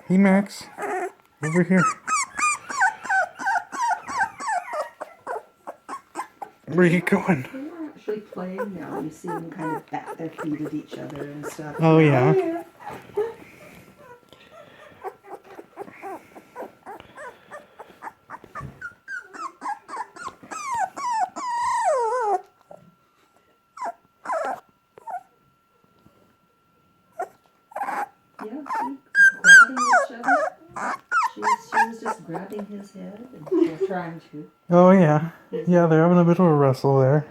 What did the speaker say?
Hey, Max. Over here. Where are you going? They're actually playing now. You see them kind of bat their feet at each other and stuff. Oh, yeah. Yeah. Yeah, see, grabbing each other. She was just grabbing his head and trying to. Oh, yeah. Yeah, they're having a bit of a wrestle there.